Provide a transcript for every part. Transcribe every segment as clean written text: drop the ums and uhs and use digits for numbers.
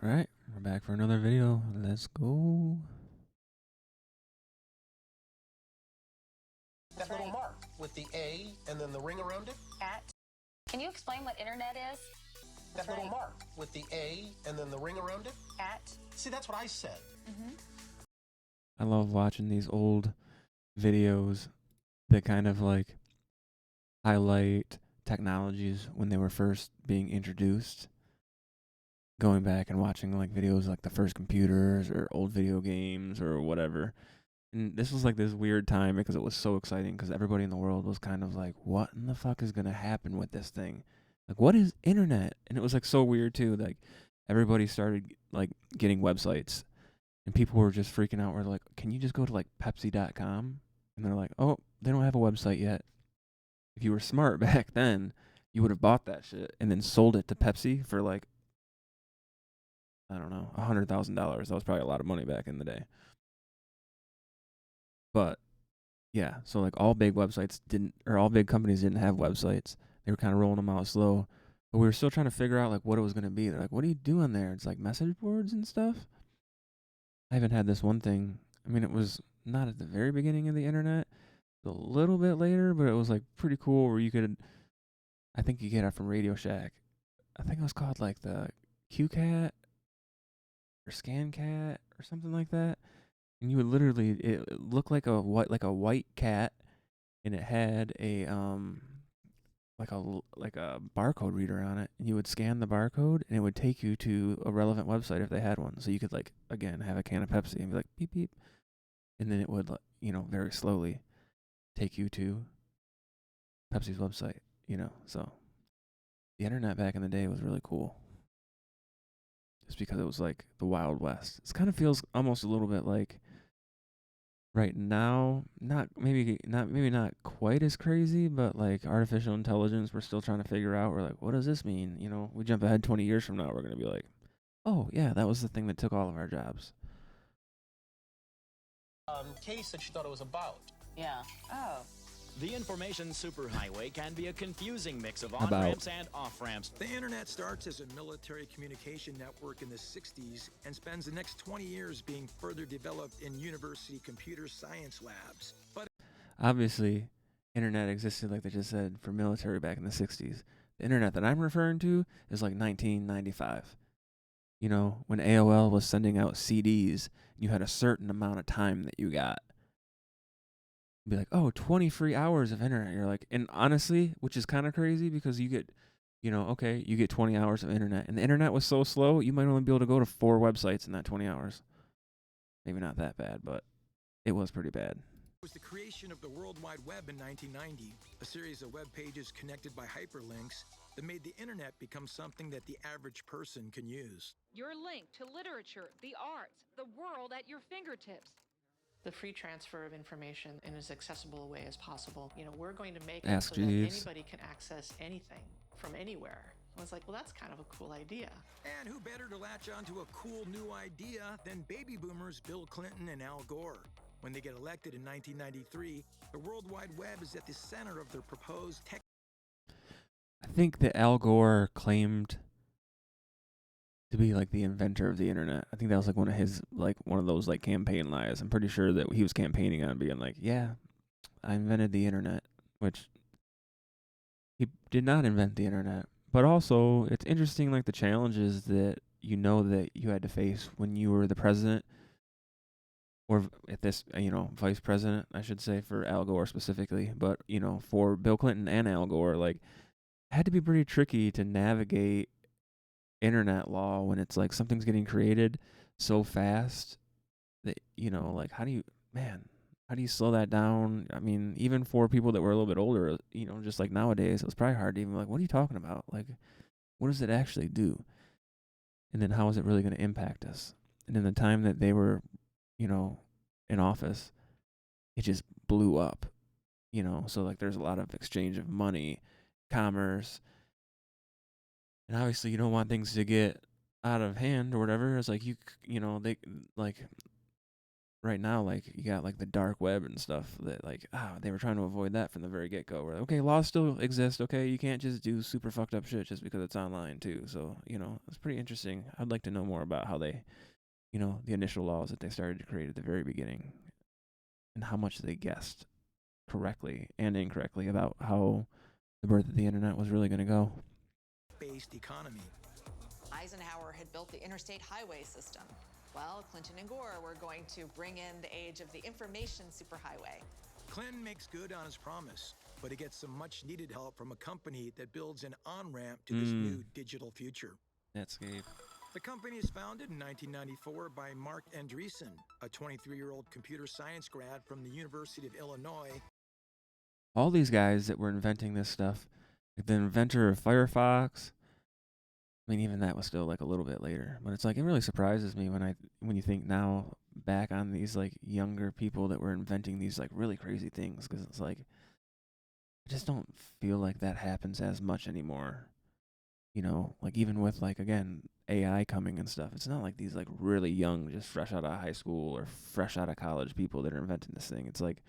Alright, we're back for another video. Let's go. That little mark with the A and then the ring around it. At. Can you explain what internet is? That little mark with the A and then the ring around it. At. See, that's what I said. I love watching these old videos that kind of like highlight technologies when they were first being introduced. Going back and watching like videos like the first computers or old video games or whatever. And this was like this weird time because it was so exciting because everybody in the world was kind of like, what in the fuck is going to happen with this thing? Like, what is internet? And it was like so weird too. Like, everybody started like getting websites and people were just freaking out. We're like, can you just go to like Pepsi.com? And they're like, oh, they don't have a website yet. If you were smart back then, you would have bought that shit and then sold it to Pepsi for like, I don't know, $100,000. That was probably a lot of money back in the day. But yeah, so like all big websites didn't, or all big companies didn't have websites. They were kind of rolling them out slow, but we were still trying to figure out like what it was going to be. They're like, what are you doing there? It's like message boards and stuff. I haven't had this one thing. I mean, it was not at the very beginning of the internet, a little bit later, but it was like pretty cool where you could, I think you get it from Radio Shack. I think it was called like the QCat or ScanCat or something like that. And you would literally, it looked like a white cat, and it had a like a barcode reader on it, and you would scan the barcode, and it would take you to a relevant website if they had one. So you could like again have a can of Pepsi and be like beep beep, and then it would very slowly take you to Pepsi's website. So the internet back in the day was really cool, just because it was like the Wild West. It kind of feels almost a little bit like right now, maybe not quite as crazy, but like artificial intelligence, we're still trying to figure out. We're like, what does this mean? We jump ahead 20 years from now, we're gonna be like, oh yeah, that was the thing that took all of our jobs. Case that she thought it was about. Yeah. Oh. The information superhighway can be a confusing mix of About. on-ramps and off-ramps. The internet starts as a military communication network in the 60s and spends the next 20 years being further developed in university computer science labs. But Obviously, internet existed, like they just said, for military back in the 60s. The internet that I'm referring to is like 1995. When AOL was sending out CDs, you had a certain amount of time that you got. Be like, oh, 20 free hours of internet. You're like, and honestly, which is kind of crazy because you get, you get 20 hours of internet. And the internet was so slow, you might only be able to go to 4 websites in that 20 hours. Maybe not that bad, but it was pretty bad. it was the creation of the World Wide Web in 1990, a series of web pages connected by hyperlinks that made the internet become something that the average person can use. Your link to literature, the arts, the world at your fingertips. The free transfer of information in as accessible a way as possible. We're going to make it Ask so that Jeeves. anybody can access anything from anywhere. I was like, well, that's kind of a cool idea. And who better to latch onto a cool new idea than baby boomers Bill Clinton and Al Gore? When they get elected in 1993, the World Wide Web is at the center of their proposed tech. I think that Al Gore claimed to be like the inventor of the internet. I think that was like one of those like campaign lies. I'm pretty sure that he was campaigning on being like, yeah, I invented the internet, which he did not invent the internet. But also, it's interesting like the challenges that that you had to face when you were the president, or at this vice president, I should say, for Al Gore specifically. But for Bill Clinton and Al Gore, like, it had to be pretty tricky to navigate internet law when it's like something's getting created so fast that like how do you slow that down? I mean, even for people that were a little bit older, just like nowadays, it was probably hard to even like, what are you talking about? Like, what does it actually do? And then how is it really going to impact us? And in the time that they were in office, it just blew up. So like there's a lot of exchange of money, commerce. And obviously, you don't want things to get out of hand or whatever. It's like they like right now, like you got like the dark web and stuff that like they were trying to avoid that from the very get go. Where okay, laws still exist. Okay, you can't just do super fucked up shit just because it's online too. So it's pretty interesting. I'd like to know more about how they, the initial laws that they started to create at the very beginning, and how much they guessed correctly and incorrectly about how the birth of the internet was really going to go. Based economy. Eisenhower had built the interstate highway system. Well, Clinton and Gore were going to bring in the age of the information superhighway. Clinton makes good on his promise, but he gets some much-needed help from a company that builds an on-ramp to this new digital future. Netscape. The company is founded in 1994 by Mark Andreessen, a 23-year-old computer science grad from the University of Illinois. All these guys that were inventing this stuff, like the inventor of Firefox. I mean, even that was still like a little bit later, but it's like it really surprises me when you think now back on these like younger people that were inventing these like really crazy things, because it's like I just don't feel like that happens as much anymore. Like even with like again AI coming and stuff, it's not like these like really young, just fresh out of high school or fresh out of college people that are inventing this thing. It's like,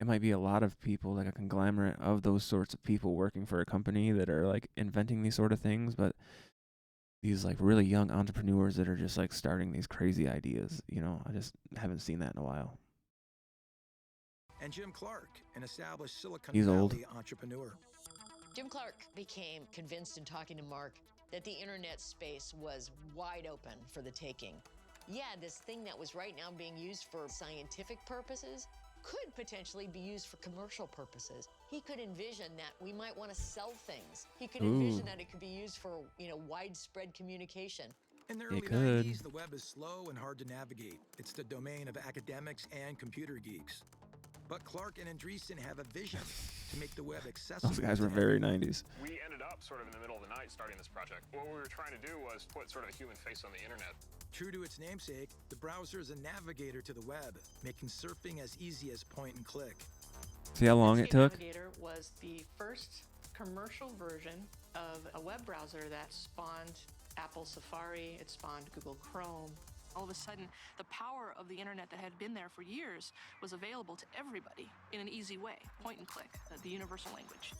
it might be a lot of people, like a conglomerate of those sorts of people working for a company that are like inventing these sort of things, but these like really young entrepreneurs that are just like starting these crazy ideas, I just haven't seen that in a while. And Jim Clark, an established Silicon He's old. Valley entrepreneur. Jim Clark became convinced in talking to Mark that the internet space was wide open for the taking. Yeah, this thing that was right now being used for scientific purposes could potentially be used for commercial purposes. He could envision that we might want to sell things. He could envision that it could be used for, widespread communication. In the early 90s, the web is slow and hard to navigate. It's the domain of academics and computer geeks. But Clark and Andreessen have a vision to make the web accessible. Those guys were very 90s. We ended up sort of in the middle of the night starting this project. What we were trying to do was put sort of a human face on the internet. True to its namesake, the browser is a navigator to the web, making surfing as easy as point and click. See how long it took? Navigator was the first commercial version of a web browser that spawned Apple Safari, it spawned Google Chrome. All of a sudden, the power of the internet that had been there for years was available to everybody in an easy way, point and click, the universal language.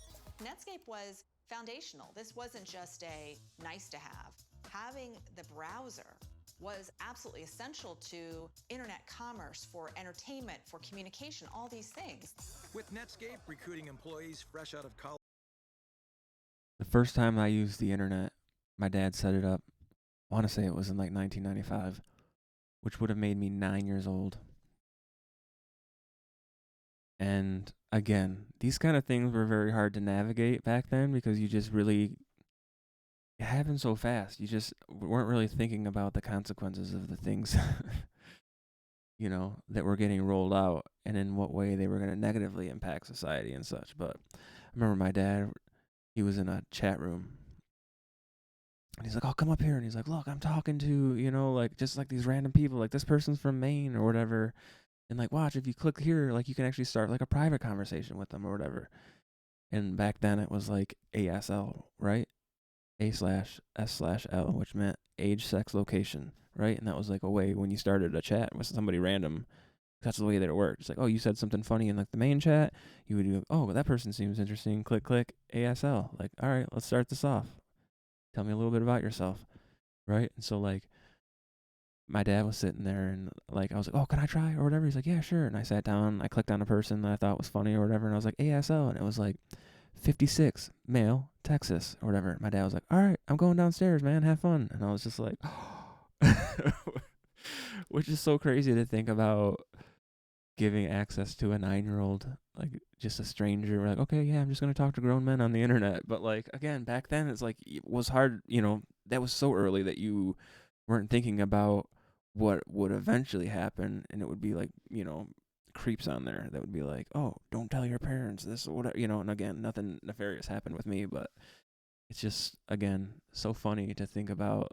Netscape was foundational. This wasn't just a nice to have. Having the browser was absolutely essential to internet commerce, for entertainment, for communication, all these things. With Netscape recruiting employees fresh out of college. The first time I used the internet, my dad set it up. I want to say it was in like 1995, which would have made me 9 years old. And again, these kind of things were very hard to navigate back then because you just really, it happened so fast. You just weren't really thinking about the consequences of the things, that were getting rolled out and in what way they were going to negatively impact society and such. But I remember my dad, he was in a chat room. And he's like, "Oh, come up here." And he's like, "Look, I'm talking to, like, just like these random people, like this person's from Maine or whatever. And like, watch, if you click here, like you can actually start like a private conversation with them or whatever." And back then it was like ASL, right? A/S/L, which meant age, sex, location, right? And that was like a way when you started a chat with somebody random, that's the way that it worked. It's like, oh, you said something funny in like the main chat. You would go, oh, that person seems interesting. Click, click, ASL. Like, all right, let's start this off. Tell me a little bit about yourself, right? And so, like, my dad was sitting there, and, like, I was like, oh, can I try or whatever? He's like, yeah, sure. And I sat down, I clicked on a person that I thought was funny or whatever, and I was like, ASL, and it was like, 56, male, Texas, or whatever. My dad was like, all right, I'm going downstairs, man, have fun. And I was just like, which is so crazy to think about giving access to a 9-year-old, like just a stranger. We're like, okay, yeah, I'm just going to talk to grown men on the internet. But like, again, back then it's like, it was hard, that was so early that you weren't thinking about what would eventually happen. And it would be like, creeps on there that would be like, oh, don't tell your parents this or whatever, and again, nothing nefarious happened with me, but it's just, again, so funny to think about,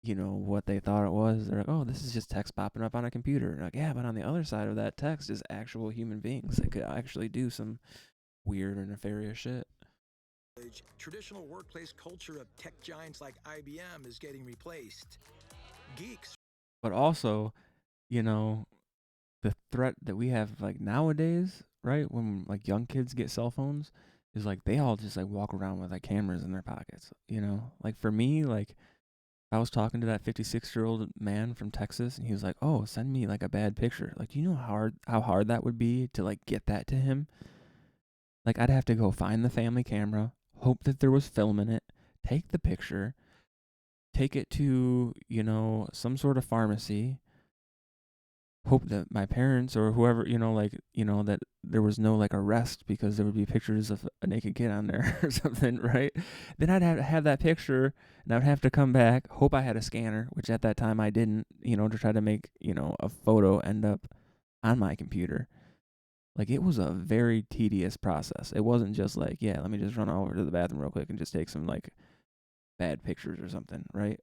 what they thought it was. They're like, oh, this is just text popping up on a computer. Like, yeah, but on the other side of that text is actual human beings that could actually do some weird or nefarious shit. Traditional workplace culture of tech giants like IBM is getting replaced. Geeks But also, you know, the threat that we have like nowadays, right? When like young kids get cell phones, is like they all just like walk around with like cameras in their pockets. You know, like for me, like I was talking to that 56-year-old man from Texas, and he was like, "Oh, send me like a bad picture." Like, do you know how hard that would be to like get that to him? Like, I'd have to go find the family camera, hope that there was film in it, take the picture, take it to, you know, some sort of pharmacy, hope that my parents or whoever, you know, like, you know, that there was no like arrest because there would be pictures of a naked kid on there or something, right? Then I'd have to have that picture and I'd have to come back, hope I had a scanner, which at that time I didn't, you know, to try to make, you know, a photo end up on my computer. Like, it was a very tedious process. It wasn't just like, yeah, let me just run over to the bathroom real quick and just take some like bad pictures or something, right?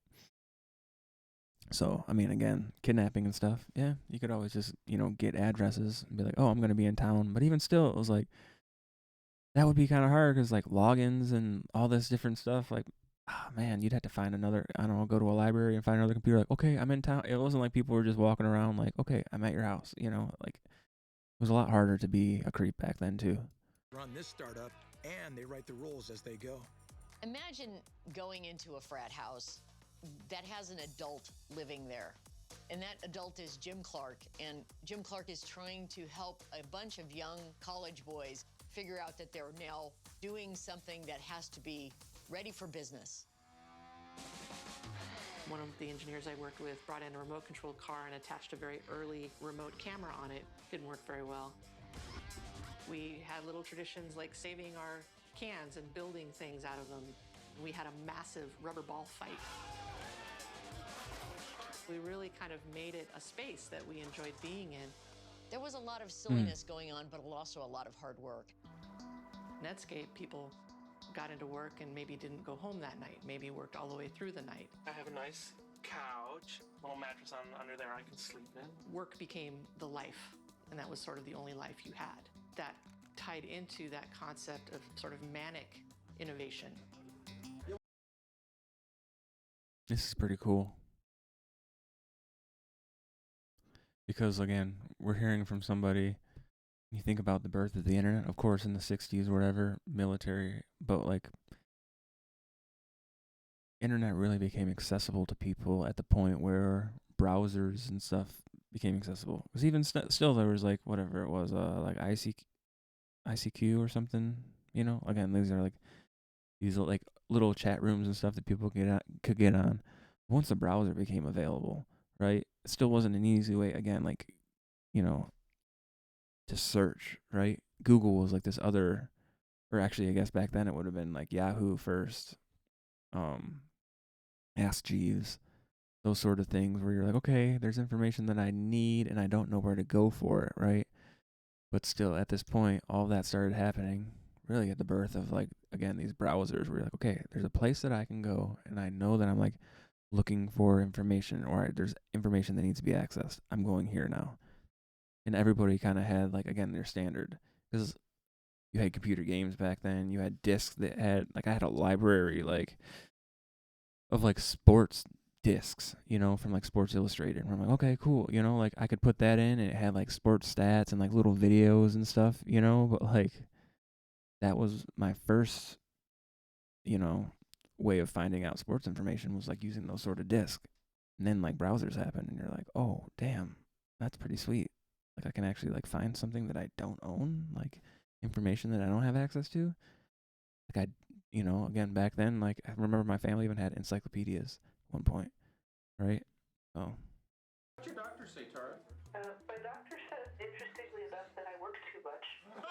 So, I mean, again, kidnapping and stuff, yeah, you could always just, you know, get addresses and be like, oh, I'm going to be in town. But even still, it was like, that would be kind of hard because, like, logins and all this different stuff, like, oh, man, you'd have to find another, I don't know, go to a library and find another computer, like, okay, I'm in town. It wasn't like people were just walking around like, okay, I'm at your house, you know, like, it was a lot harder to be a creep back then, too. Run this startup, and they write the rules as they go. Imagine going into a frat house that has an adult living there. And that adult is Jim Clark. And Jim Clark is trying to help a bunch of young college boys figure out that they're now doing something that has to be ready for business. One of the engineers I worked with brought in a remote-controlled car and attached a very early remote camera on it. Didn't work very well. We had little traditions like saving our cans and building things out of them. We had a massive rubber ball fight. We really kind of made it a space that we enjoyed being in. There was a lot of silliness going on, but also a lot of hard work. Netscape, people got into work and maybe didn't go home that night, maybe worked all the way through the night. I have a nice couch, little mattress under there I can sleep in. Work became the life, and that was sort of the only life you had. That tied into that concept of sort of manic innovation. This is pretty cool. Because, again, we're hearing from somebody, you think about the birth of the internet, of course, in the 60s or whatever, military, but, like, internet really became accessible to people at the point where browsers and stuff became accessible. Because even still, there was, like, whatever it was, like ICQ or something, you know? Again, these are, like, these, like, little chat rooms and stuff that people could get on. Once the browser became available, right? It still wasn't an easy way, again, like, you know, to search, right? Google was like this other, or actually, I guess back then it would have been like Yahoo first, Ask Jeeves, those sort of things where you're like, okay, there's information that I need and I don't know where to go for it, right? But still, at this point, all that started happening really at the birth of, like, again, these browsers where you're like, okay, there's a place that I can go and I know that I'm, like, looking for information or there's information that needs to be accessed. I'm going here now. And everybody kind of had, like, again, their standard. Because you had computer games back then. You had discs that had, like, I had a library, like, of, like, sports discs, you know, from, like, Sports Illustrated. And I'm like, okay, cool. You know, like, I could put that in and it had, like, sports stats and, like, little videos and stuff, you know. But, like, that was my first, you know, way of finding out sports information was, like, using those sort of discs. And then, like, browsers happen and you're like, oh, damn, that's pretty sweet. Like, I can actually, like, find something that I don't own, like, information that I don't have access to. Like, you know, again, back then, like, I remember my family even had encyclopedias at one point, right? Oh. What's your doctor say, Tara? My doctor says, interestingly enough, that I work too much.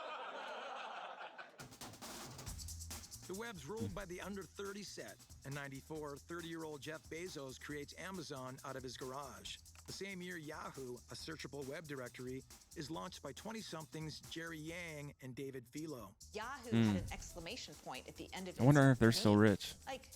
The web's ruled by the under 30 set. In '94, 30-year-old Jeff Bezos creates Amazon out of his garage. The same year, Yahoo, a searchable web directory, is launched by 20-somethings Jerry Yang and David Filo. Yahoo had an exclamation point at the end of it. I wonder if they're still rich. Like,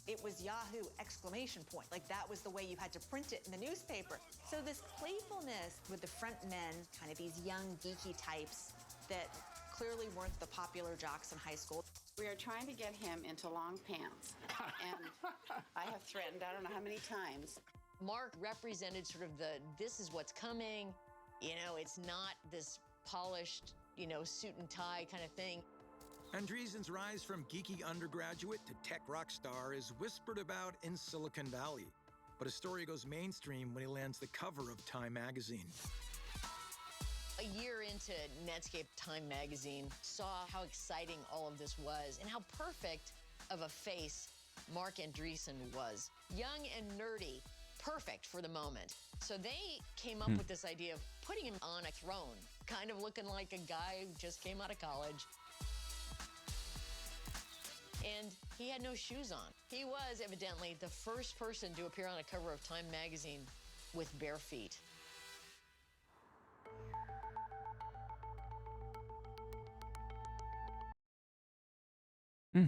it was Yahoo exclamation point. Like, that was the way you had to print it in the newspaper. So this playfulness with the front men, kind of these young geeky types that clearly weren't the popular jocks in high school. We are trying to get him into long pants. And I have threatened, I don't know how many times, Mark represented sort of this is what's coming. You know, it's not this polished, suit and tie kind of thing. Andreessen's rise from geeky undergraduate to tech rock star is whispered about in Silicon Valley. But his story goes mainstream when he lands the cover of Time magazine. A year into Netscape, Time magazine saw how exciting all of this was and how perfect of a face Mark Andreessen was. Young and nerdy, perfect for the moment. So they came up with this idea of putting him on a throne, kind of looking like a guy who just came out of college. And he had no shoes on. He was evidently the first person to appear on a cover of Time magazine with bare feet. Well,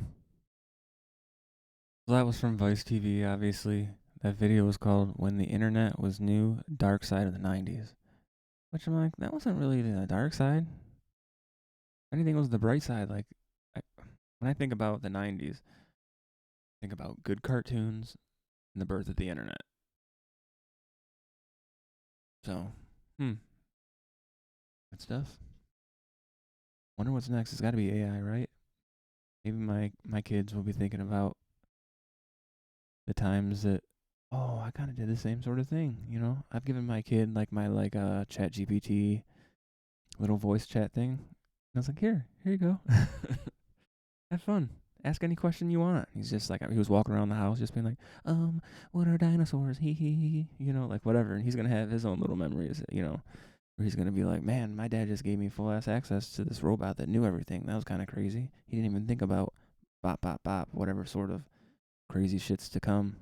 that was from Vice TV, obviously. That video was called When the Internet Was New, Dark Side of the 90s. Which I'm like, that wasn't really the dark side. Anything was the bright side. Like, when I think about the 90s, I think about good cartoons and the birth of the internet. So, good stuff. Wonder what's next. It's got to be AI, right? Maybe my kids will be thinking about the times that, oh, I kind of did the same sort of thing. I've given my kid my Chat GPT little voice chat thing. I was like, here you go. Have fun. Ask any question you want. He's just like, he was walking around the house just being like, what are dinosaurs? Hee hee hee. Whatever. And he's going to have his own little memories, where he's going to be like, man, my dad just gave me full ass access to this robot that knew everything. That was kind of crazy. He didn't even think about bop, bop, bop, whatever sort of crazy shit's to come.